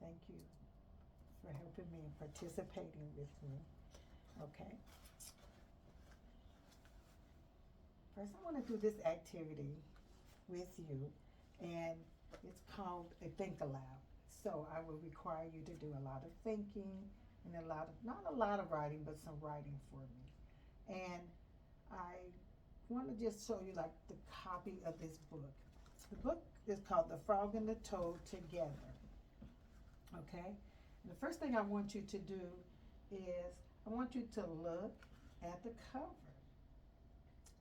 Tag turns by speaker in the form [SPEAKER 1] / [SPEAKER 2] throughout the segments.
[SPEAKER 1] Thank you for helping me and participating with me. Okay. First, I want to do this activity with you, and it's called a think aloud. So I will require you to do a lot of thinking and not a lot of writing, but some writing for me. And I want to just show you like the copy of this book. The book is called The Frog and the Toad Together. Okay? And the first thing I want you to do is I want you to look at the cover.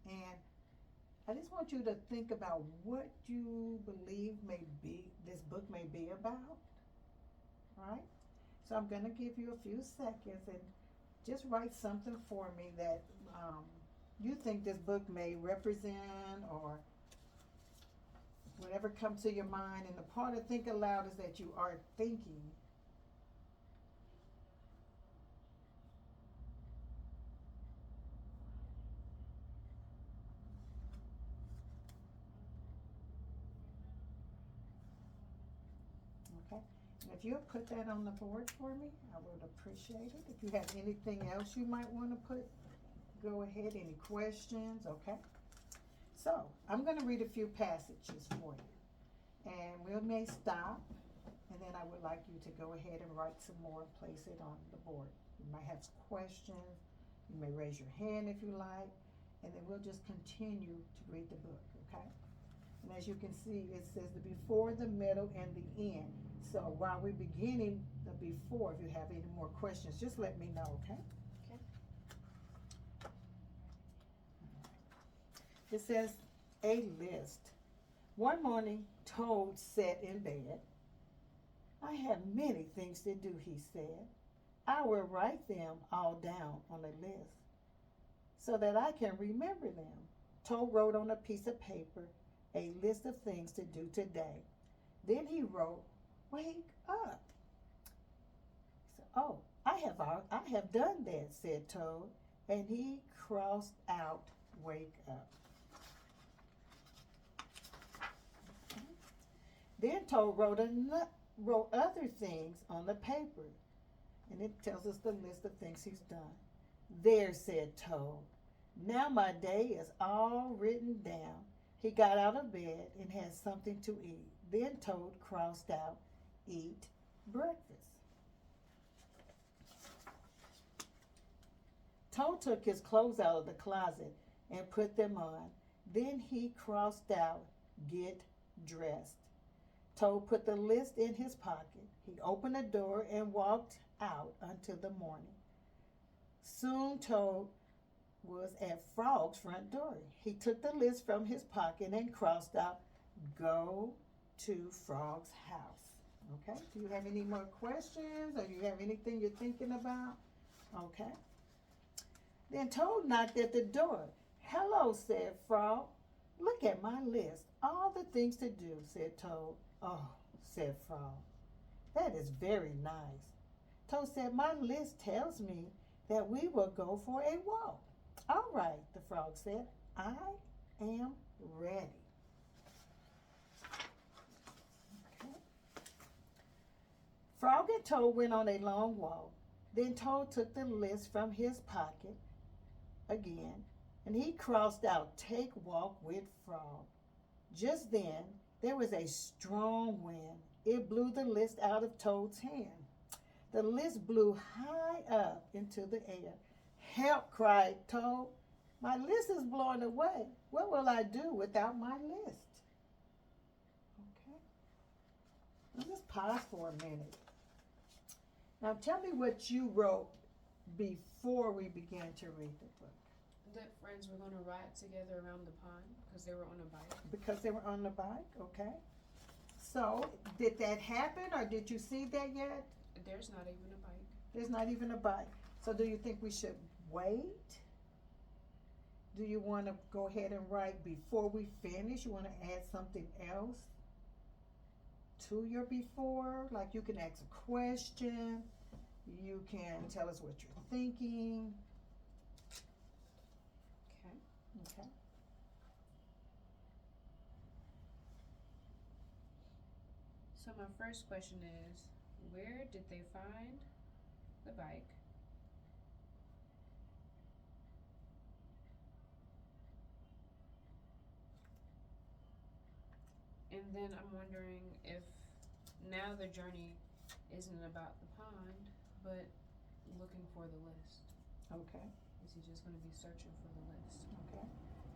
[SPEAKER 1] And I just want you to think about what you believe this book may be about. Right? So I'm going to give you a few seconds and just write something for me that you think this book may represent, or whatever comes to your mind. And the part of think aloud is that you are thinking. Okay? And if you'll put that on the board for me, I would appreciate it. If you have anything else you might want to put, go ahead. Any questions? Okay? So, I'm going to read a few passages for you. And we may stop, and then I would like you to go ahead and write some more and place it on the board. You might have some questions. You may raise your hand if you like, and then we'll just continue to read the book, okay? And as you can see, it says the before, the middle, and the end. So while we're beginning the before, if you have any more questions, just let me know, okay?
[SPEAKER 2] Okay.
[SPEAKER 1] It says, a list. One morning, Toad sat in bed. I have many things to do, he said. I will write them all down on a list so that I can remember them. Toad wrote on a piece of paper a list of things to do today. Then he wrote, wake up. He said, oh, I have done that, said Toad, and he crossed out wake up. Then Toad wrote other things on the paper, and it tells us the list of things he's done. There, said Toad. Now my day is all written down. He got out of bed and had something to eat. Then Toad crossed out eat breakfast. Toad took his clothes out of the closet and put them on. Then he crossed out get dressed. Toad put the list in his pocket. He opened the door and walked out until the morning. Soon Toad was at Frog's front door. He took the list from his pocket and crossed out go to Frog's house. Okay, do you have any more questions, or do you have anything you're thinking about? Okay. Then Toad knocked at the door. Hello, said Frog. Look at my list. All the things to do, said Toad. Oh, said Frog. That is very nice. Toad said, my list tells me that we will go for a walk. All right, the frog said, I am ready. Okay. Frog and Toad went on a long walk. Then Toad took the list from his pocket again, and he crossed out take walk with Frog. Just then, there was a strong wind. It blew the list out of Toad's hand. The list blew high up into the air. Help, cried Toad. My list is blowing away. What will I do without my list? Okay. Let's just pause for a minute. Now tell me what you wrote before we began to read the book.
[SPEAKER 2] That friends were going to ride together around the pond because they were on a bike.
[SPEAKER 1] Because they were on the bike, okay. So, did that happen, or did you see that yet?
[SPEAKER 2] There's not even a bike.
[SPEAKER 1] There's not even a bike. So do you think we should wait? Do you want to go ahead and write before we finish? You want to add something else to your before? Like you can ask a question. You can tell us what you're thinking.
[SPEAKER 2] Okay.
[SPEAKER 1] Okay.
[SPEAKER 2] So my first question is, Where did they find the bike? And then I'm wondering if now the journey isn't about the pond, but looking for the list.
[SPEAKER 1] Okay.
[SPEAKER 2] Is he just going to be searching for the list?
[SPEAKER 1] Okay.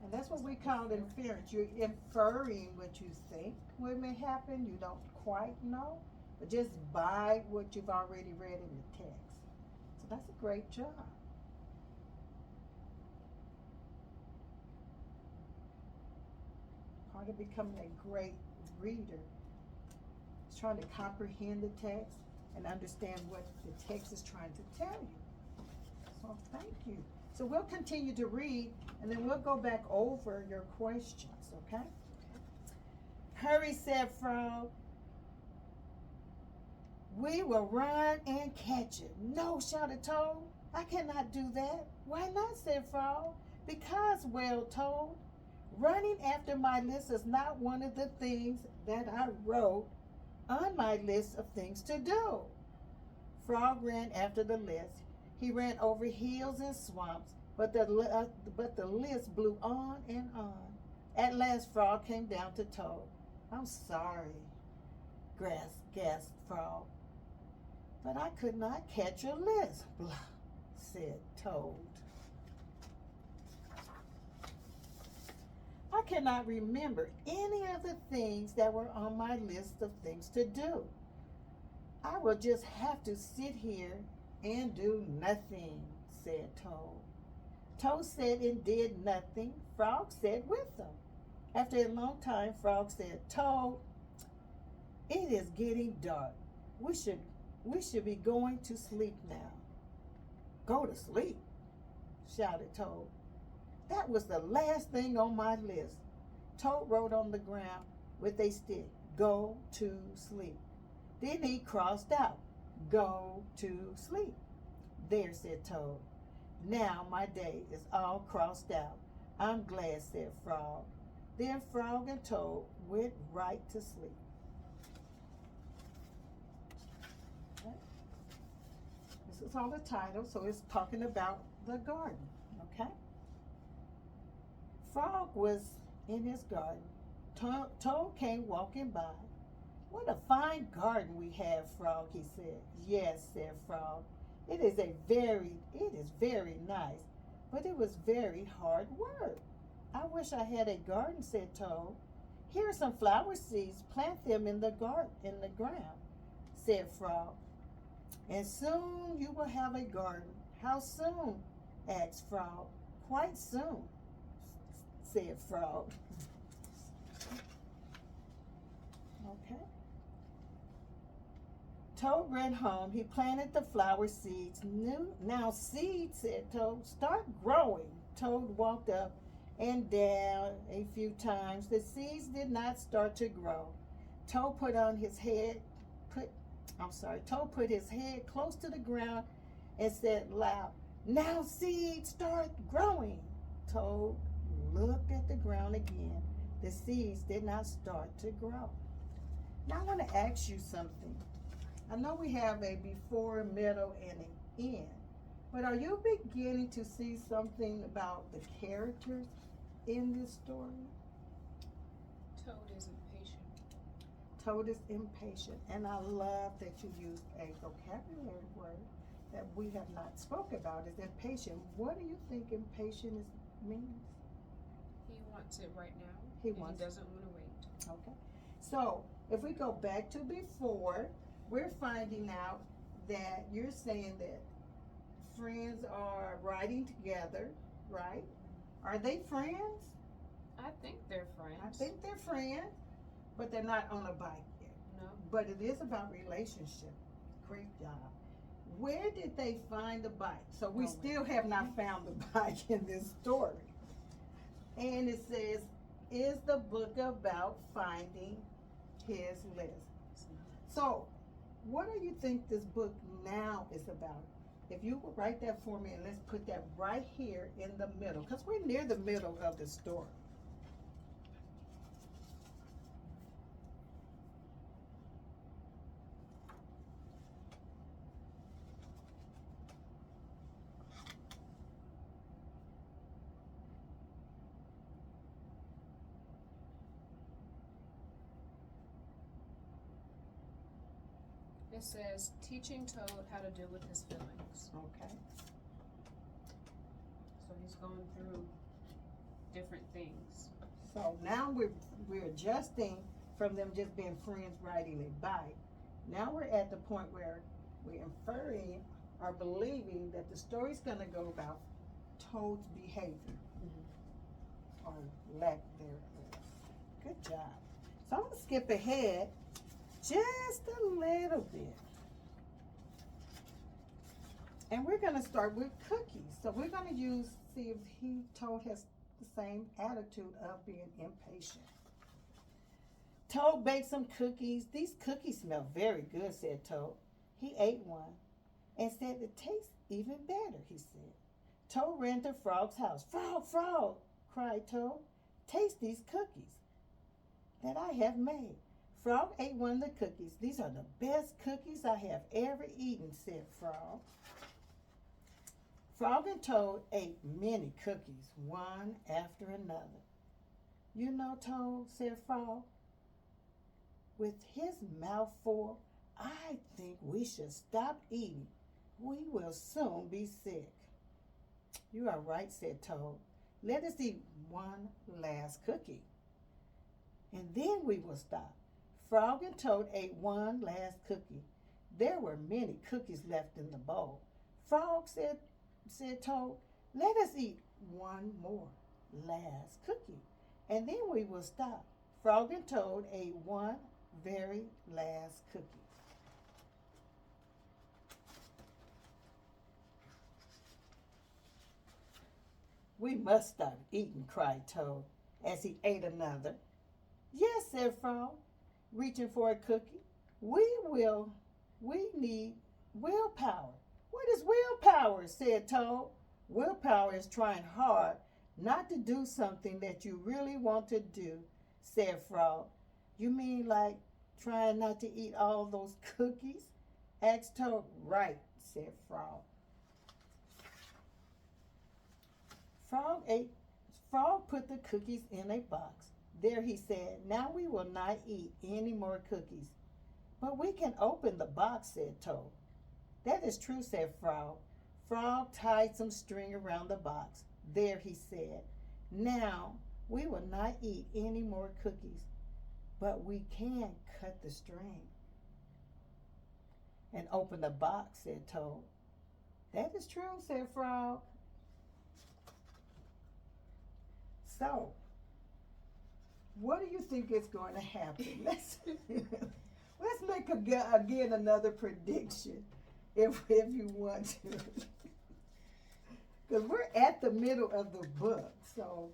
[SPEAKER 1] And that's what we call inference. You're inferring what you think what may happen. You don't quite know, but just by what you've already read in the text. So that's a great job. Part of becoming a great reader is trying to comprehend the text and understand what the text is trying to tell you. So thank you. So we'll continue to read, and then we'll go back over your questions, okay? Hurry, said Frog. We will run and catch it. No, shouted Toad. I cannot do that. Why not, said Frog. Because, wailed Toad, running after my list is not one of the things that I wrote on my list of things to do. Frog ran after the list. He ran over hills and swamps, but the list blew on and on. At last, Frog came down to Toad. I'm sorry, gasped Frog, but I could not catch your list, blah, said Toad. I cannot remember any of the things that were on my list of things to do. I will just have to sit here and do nothing, said Toad. Toad said and did nothing. Frog said with them. After a long time, Frog said, Toad, it is getting dark. We should be going to sleep now. Go to sleep, shouted Toad. That was the last thing on my list. Toad wrote on the ground with a stick, go to sleep. Then he crossed out, go to sleep. There, said Toad. Now my day is all crossed out. I'm glad, said Frog. Then Frog and Toad went right to sleep. Okay. This is all the title, so it's talking about the garden, okay? Frog was in his garden. Toad came walking by. What a fine garden we have, Frog, he said. Yes, said Frog. It is very nice, but it was very hard work. I wish I had a garden, said Toad. Here are some flower seeds. Plant them in the ground, said Frog. And soon you will have a garden. How soon? asked Frog. Quite soon, said Frog. Okay. Toad ran home. He planted the flower seeds. Now seeds, said Toad, start growing. Toad walked up and down a few times. The seeds did not start to grow. Toad put his head close to the ground and said loud, now seeds start growing. Toad looked at the ground again. The seeds did not start to grow. Now I want to ask you something. I know we have a before, middle, and an end, but are you beginning to see something about the characters in this story?
[SPEAKER 2] Toad is impatient.
[SPEAKER 1] Toad is impatient, and I love that you used a vocabulary word that we have not spoke about is impatient. What do you think impatient means?
[SPEAKER 2] He wants it right now.
[SPEAKER 1] He
[SPEAKER 2] doesn't want to wait.
[SPEAKER 1] Okay. So if we go back to before, we're finding out that you're saying that friends are riding together, right? Are they friends?
[SPEAKER 2] I think they're friends.
[SPEAKER 1] I think they're friends, but they're not on a bike yet.
[SPEAKER 2] No.
[SPEAKER 1] But it is about relationship. Great job. Where did they find the bike? So we still have not found the bike in this story. And it says, is the book about finding his list? So what do you think this book now is about? If you would write that for me, and let's put that right here in the middle, because we're near the middle of the story.
[SPEAKER 2] It says teaching Toad how to deal with his feelings.
[SPEAKER 1] Okay.
[SPEAKER 2] So he's going through different things.
[SPEAKER 1] So now we're adjusting from them just being friends riding a bike. Now we're at the point where we're inferring or believing that the story's gonna go about Toad's behavior or lack thereof. Good job. So I'm gonna skip ahead just a little bit. And we're gonna start with cookies. So we're gonna see if Toad has the same attitude of being impatient. Toad baked some cookies. These cookies smell very good, said Toad. He ate one and said it tastes even better, he said. Toad ran to Frog's house. Frog, Frog, cried Toad. Taste these cookies that I have made. Frog ate one of the cookies. These are the best cookies I have ever eaten, said Frog. Frog and Toad ate many cookies, one after another. You know, Toad, said Frog, with his mouth full, I think we should stop eating. We will soon be sick. You are right, said Toad. Let us eat one last cookie, and then we will stop. Frog and Toad ate one last cookie. There were many cookies left in the bowl. Frog said Toad, let us eat one more last cookie, and then we will stop. Frog and Toad ate one very last cookie. We must stop eating, cried Toad as he ate another. Yes, said Frog, reaching for a cookie. We need willpower. What is willpower? Said Toad. Willpower is trying hard not to do something that you really want to do, said Frog. You mean like trying not to eat all those cookies? Asked Toad. Right, said Frog. Frog put the cookies in a box. There he said, now we will not eat any more cookies. But we can open the box, said Toad. That is true, said Frog. Frog tied some string around the box. There he said, now we will not eat any more cookies, but we can cut the string and open the box, said Toad. That is true, said Frog. So, what do you think is going to happen? Let's make again another prediction, if you want to, because we're at the middle of the book. So,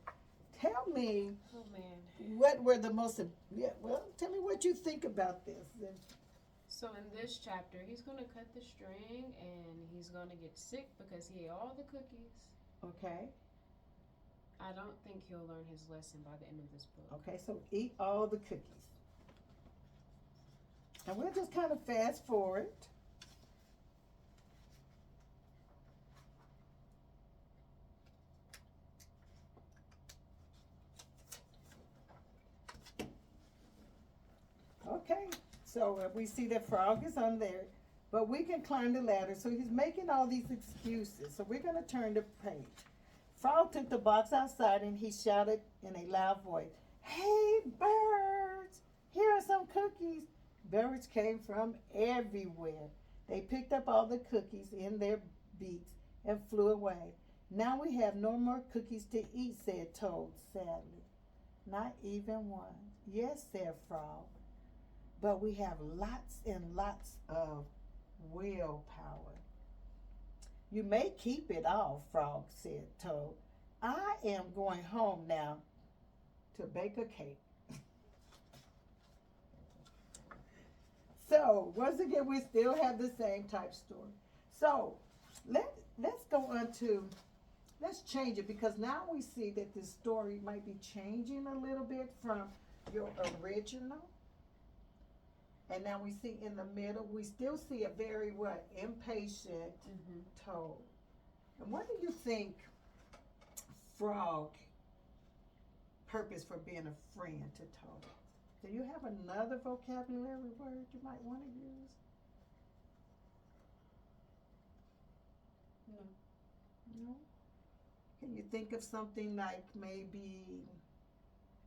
[SPEAKER 1] tell me, what were the most? Tell me what you think about this.
[SPEAKER 2] So in this chapter, he's going to cut the string and he's going to get sick because he ate all the cookies.
[SPEAKER 1] Okay.
[SPEAKER 2] I don't think he'll learn his lesson by the end of this book.
[SPEAKER 1] Okay, so eat all the cookies. And we'll just kind of fast forward. Okay, so we see that Frog is on there, but we can climb the ladder. So he's making all these excuses. So we're going to turn the page. Frog took the box outside and he shouted in a loud voice, "Hey, birds, here are some cookies." Birds came from everywhere. They picked up all the cookies in their beaks and flew away. Now we have no more cookies to eat, said Toad sadly. Not even one. Yes, said Frog, but we have lots and lots of willpower. You may keep it all, Frog said Toad. I am going home now to bake a cake. So, once again, we still have the same type story. So, let's go on to, let's change it, because now we see that this story might be changing a little bit from your original. And now we see in the middle, we still see a very, impatient Toad. And what do you think Frog purpose for being a friend to Toad? Do you have another vocabulary word you might want to use? No. Can you think of something like maybe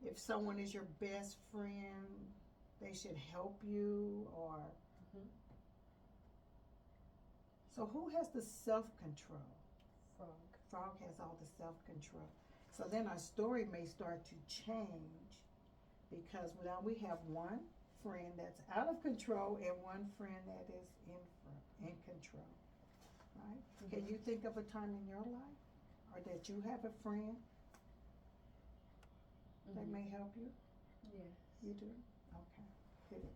[SPEAKER 1] if someone is your best friend, they should help you, or
[SPEAKER 2] Mhm.
[SPEAKER 1] so who has the self-control?
[SPEAKER 2] Frog.
[SPEAKER 1] Frog has all the self-control. So then our story may start to change because now we have one friend that's out of control and one friend that is in control, right? Can you think of a time in your life or that you have a friend that may help you?
[SPEAKER 2] Yes.
[SPEAKER 1] You do? Okay, good.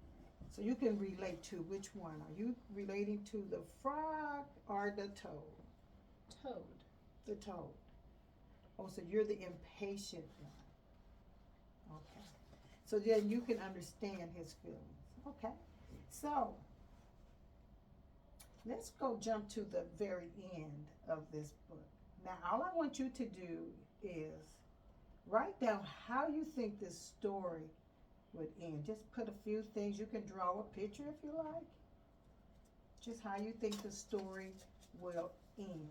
[SPEAKER 1] So you can relate to which one? Are you relating to the frog or the toad?
[SPEAKER 2] Toad.
[SPEAKER 1] The toad. Oh, so you're the impatient one. Okay. So then you can understand his feelings. Okay. So let's go jump to the very end of this book. Now, all I want you to do is write down how you think this story would end. Just put a few things. You can draw a picture if you like. Just how you think the story will end.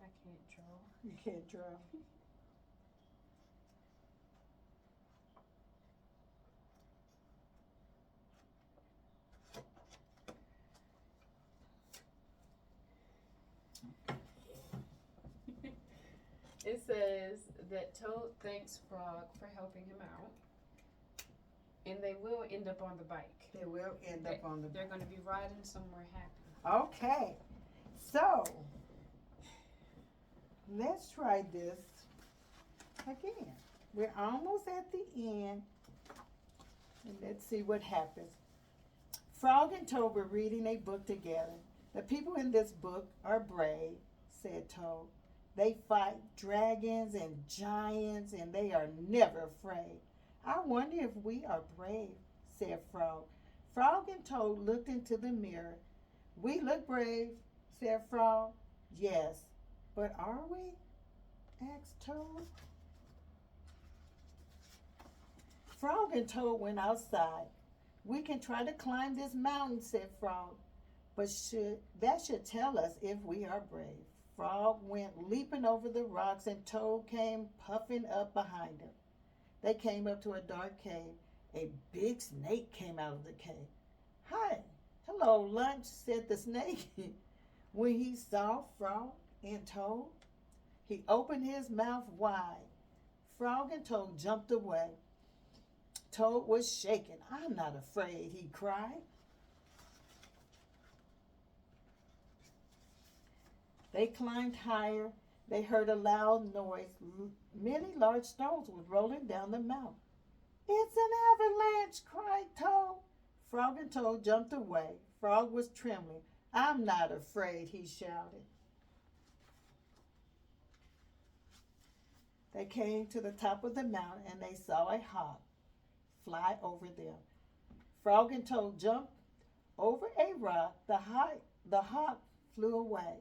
[SPEAKER 2] I can't draw.
[SPEAKER 1] You can't draw.
[SPEAKER 2] It says that Toad thanks Frog for helping him out, and they will end up on the bike.
[SPEAKER 1] They will end up on the
[SPEAKER 2] They're going to be riding somewhere happy.
[SPEAKER 1] Okay. So let's try this again. We're almost at the end. And let's see what happens. Frog and Toad were reading a book together. The people in this book are brave, said Toad. They fight dragons and giants, and they are never afraid. I wonder if we are brave, said Frog. Frog and Toad looked into the mirror. We look brave, said Frog. Yes, but are we? Asked Toad. Frog and Toad went outside. We can try to climb this mountain, said Frog, but that should tell us if we are brave. Frog went leaping over the rocks, and Toad came puffing up behind him. They came up to a dark cave. A big snake came out of the cave. Hi, hello, lunch, said the snake. When he saw Frog and Toad, he opened his mouth wide. Frog and Toad jumped away. Toad was shaking. I'm not afraid, he cried. They climbed higher. They heard a loud noise. Many large stones were rolling down the mountain. It's an avalanche, cried Toad. Frog and Toad jumped away. Frog was trembling. I'm not afraid, he shouted. They came to the top of the mountain and they saw a hawk fly over them. Frog and Toad jumped over a rock. The hawk flew away.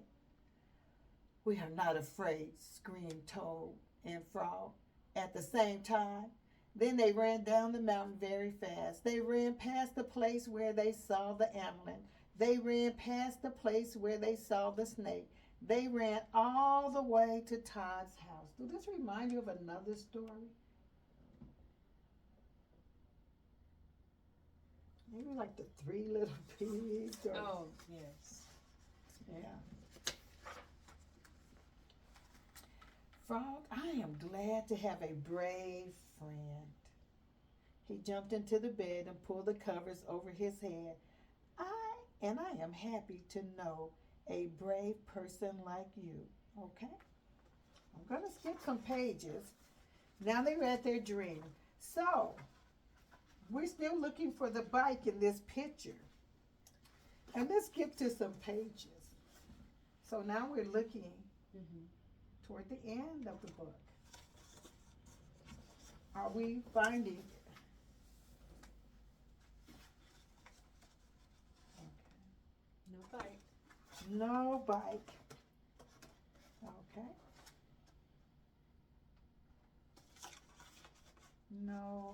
[SPEAKER 1] We are not afraid, screamed Toad and Frog at the same time. Then they ran down the mountain very fast. They ran past the place where they saw the avalanche. They ran past the place where they saw the snake. They ran all the way to Todd's house. Does this remind you of another story? Maybe like the Three Little Pigs. Or,
[SPEAKER 2] Oh, yes.
[SPEAKER 1] yeah. Frog, I am glad to have a brave friend. He jumped into the bed and pulled the covers over his head. I am happy to know a brave person like you. Okay? I'm going to skip some pages. Now they're at their dream. So, we're still looking for the bike in this picture. And let's skip to some pages. So now we're looking toward the end of the book. Are we finding No bike. Okay. No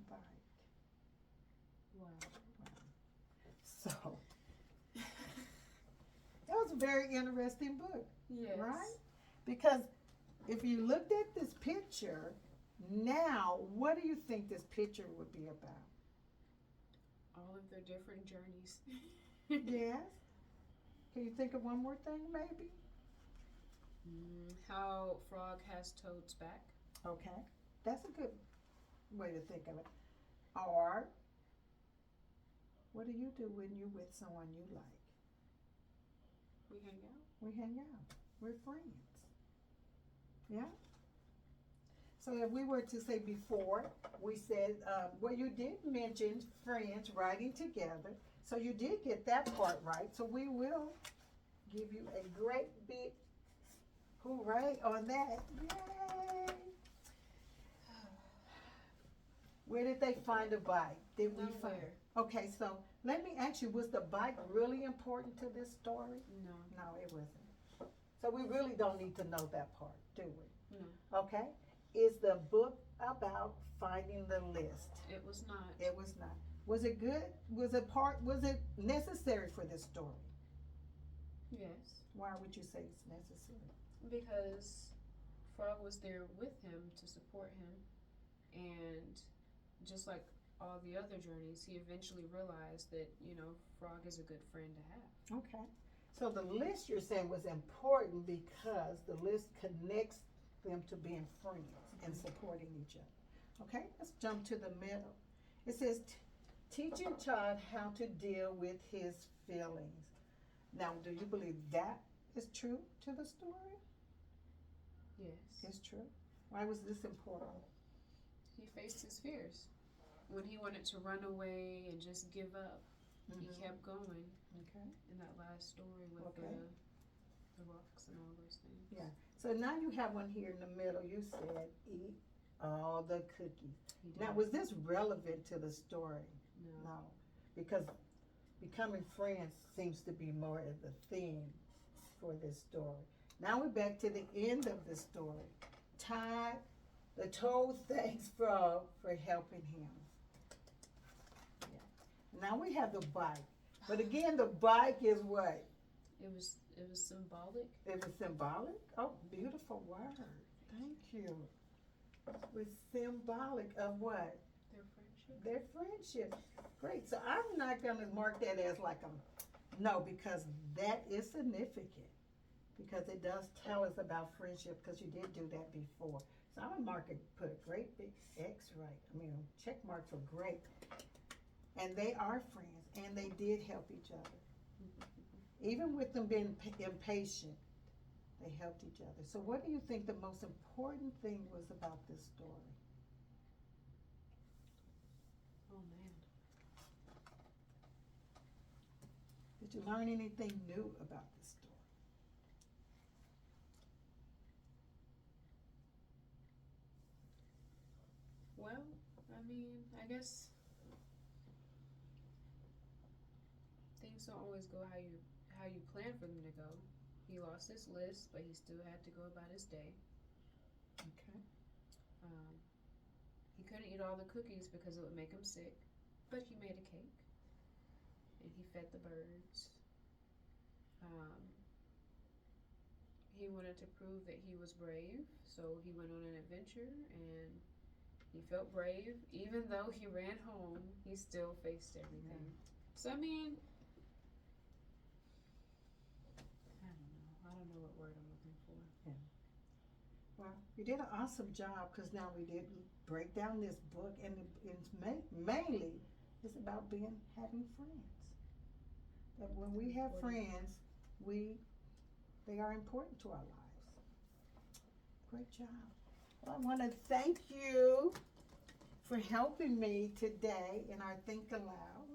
[SPEAKER 1] bike.
[SPEAKER 2] Wow.
[SPEAKER 1] So, that was a very interesting book,
[SPEAKER 2] Yes.
[SPEAKER 1] right? Because if you looked at this picture, now, what do you think this picture would be about?
[SPEAKER 2] All of their different journeys.
[SPEAKER 1] Yes. Can you think of one more thing, maybe?
[SPEAKER 2] How Frog has Toad's back.
[SPEAKER 1] Okay. That's a good way to think of it. Or, what do you do when you're with someone you like?
[SPEAKER 2] We hang out.
[SPEAKER 1] We hang out. We're friends. Yeah? So if we were to say before, we said, well, you did mention friends riding together. So you did get that part right. So we will give you a great big hooray on that. Yay! Where did they find a bike? Did we find?
[SPEAKER 2] Nowhere.
[SPEAKER 1] Okay, so let me ask you, was the bike really important to this story?
[SPEAKER 2] No.
[SPEAKER 1] No, it wasn't. So we really don't need to know that part, do we?
[SPEAKER 2] No.
[SPEAKER 1] Okay? Is the book about finding the list?
[SPEAKER 2] It was not.
[SPEAKER 1] It was not. Was it good? Was it necessary for this story?
[SPEAKER 2] Yes.
[SPEAKER 1] Why would you say it's necessary?
[SPEAKER 2] Because Frog was there with him to support him, and just like all the other journeys, he eventually realized that, Frog is a good friend to have.
[SPEAKER 1] Okay. So the list you're saying was important because the list connects them to being friends and supporting each other. Okay, let's jump to the middle. It says, teaching Todd how to deal with his feelings. Now, do you believe that is true to the story?
[SPEAKER 2] Yes.
[SPEAKER 1] It's true. Why was this important?
[SPEAKER 2] He faced his fears. When he wanted to run away and just give up, he kept going.
[SPEAKER 1] Okay.
[SPEAKER 2] In that last story with the rocks and all those things.
[SPEAKER 1] Yeah. So now you have one here in the middle. You said, eat all the cookies.
[SPEAKER 2] He did.
[SPEAKER 1] Now, was this relevant to the story?
[SPEAKER 2] No.
[SPEAKER 1] No. Because becoming friends seems to be more of the theme for this story. Now we're back to the end of the story. Todd, the Toad thanks Frog for helping him. Yeah. Now we have the bike. But again, the bike is what?
[SPEAKER 2] It was symbolic.
[SPEAKER 1] It was symbolic? Oh, beautiful word. Thank you. It was symbolic of what?
[SPEAKER 2] Their friendship.
[SPEAKER 1] Their friendship. Great. So I'm not going to mark that as like a no, because that is significant. Because it does tell us about friendship, because you did do that before. So I'm going to mark it, put a great big X check mark for great. And they are friends, and they did help each other. Even with them being impatient, they helped each other. So what do you think the most important thing was about this story?
[SPEAKER 2] Oh man.
[SPEAKER 1] Did you learn anything new about this story?
[SPEAKER 2] Well, I guess things don't always go how you plan for them to go. He lost his list, but he still had to go about his day.
[SPEAKER 1] Okay.
[SPEAKER 2] He couldn't eat all the cookies because it would make him sick, but he made a cake, and he fed the birds. He wanted to prove that he was brave, so he went on an adventure, and he felt brave. Even though he ran home, he still faced everything. So I don't know what word I'm looking for.
[SPEAKER 1] Well, you did an awesome job, because now we did break down this book, and it's mainly it's about having friends. That when we have friends, they are important to our lives. Great job. Well, I want to thank you for helping me today in our Think Aloud.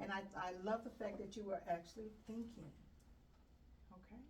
[SPEAKER 1] And I love the fact that you were actually thinking. Okay?